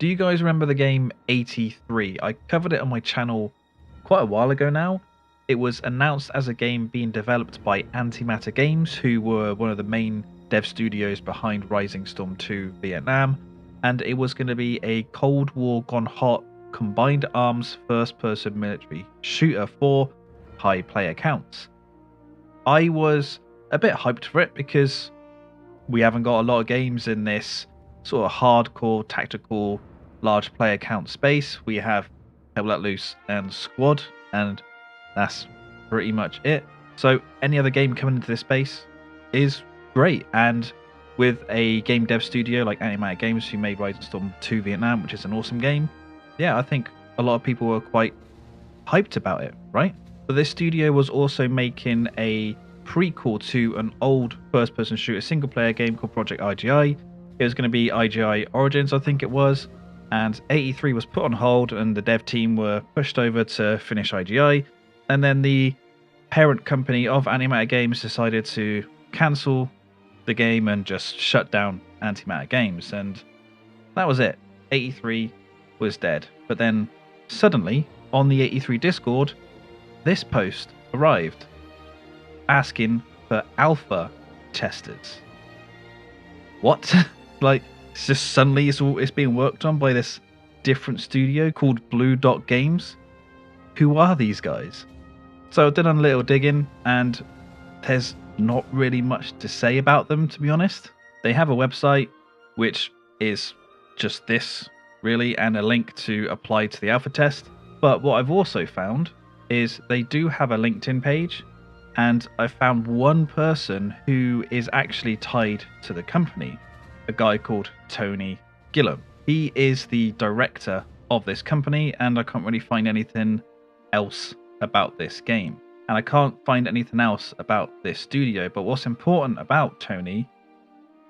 Do you guys remember the game 83? I covered it on my channel quite a while ago now. It was announced as a game being developed by Antimatter Games, who were one of the main dev studios behind Rising Storm 2 Vietnam, and it was going to be a Cold War gone hot combined arms first-person military shooter for high player counts. I was a bit hyped for it because we haven't got a lot of games in this sort of hardcore, tactical, large player count space. We have Hell Let Loose and Squad, and that's pretty much it. So any other game coming into this space is great. And with a game dev studio like Antimatter Games, who made Rising Storm 2 Vietnam, which is an awesome game, yeah, I think a lot of people were quite hyped about it, right? But this studio was also making a prequel to an old first-person shooter single-player game called Project IGI. It was going to be IGI Origins, I think it was, and 83 was put on hold and the dev team were pushed over to finish IGI, and then the parent company of Antimatter Games decided to cancel the game and just shut down Antimatter Games, and that was it. 83 was dead. But then suddenly on the 83 Discord, this post arrived asking for alpha testers. What? Like, it's just suddenly it's being worked on by this different studio called Bluedot Games. Who are these guys? So I did a little digging, and there's not really much to say about them, to be honest. They have a website which is just this, really, and a link to apply to the alpha test. But what I've also found is they do have a LinkedIn page, and I found one person who is actually tied to the company, a guy called Tony Gillam. He is the director of this company, and I can't really find anything else about this game. And I can't find anything else about this studio. But what's important about Tony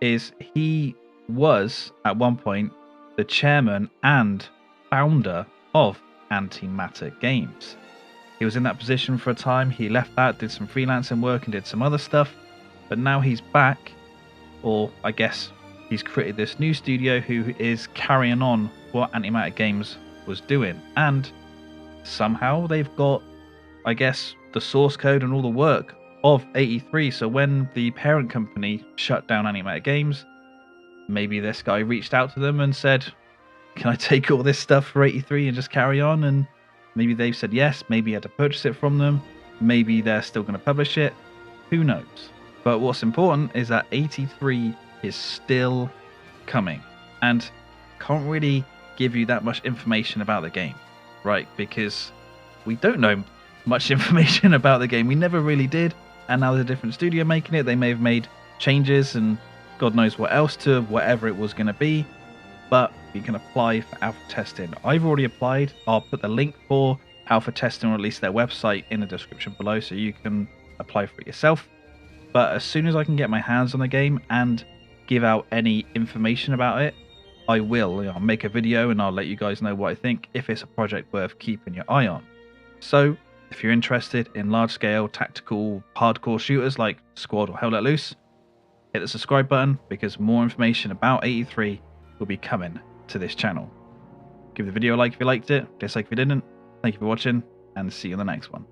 is he was, at one point, the chairman and founder of Antimatter Games. He was in that position for a time. He left that, did some freelancing work and did some other stuff. But now he's back, or I guess he's created this new studio who is carrying on what Antimatter Games was doing. And somehow they've got, I guess, the source code and all the work of 83. So when the parent company shut down Antimatter Games, maybe this guy reached out to them and said, can I take all this stuff for 83 and just carry on? And maybe they've said yes. Maybe he had to purchase it from them. Maybe they're still going to publish it. Who knows? But what's important is that 83 is still coming, and can't really give you that much information about the game, right? Because we don't know much information about the game. We never really did, and now there's a different studio making it. They may have made changes and God knows what else to whatever it was going to be, but you can apply for alpha testing. I've already applied. I'll put the link for alpha testing, or at least their website, in the description below so you can apply for it yourself. But as soon as I can get my hands on the game and give out any information about it, I will. I'll make a video and I'll let you guys know what I think, if it's a project worth keeping your eye on. So if you're interested in large-scale, tactical, hardcore shooters like Squad or Hell Let Loose, hit the subscribe button, because more information about 83 will be coming to this channel. Give the video a like if you liked it, dislike if you didn't. Thank you for watching, and see you in the next one.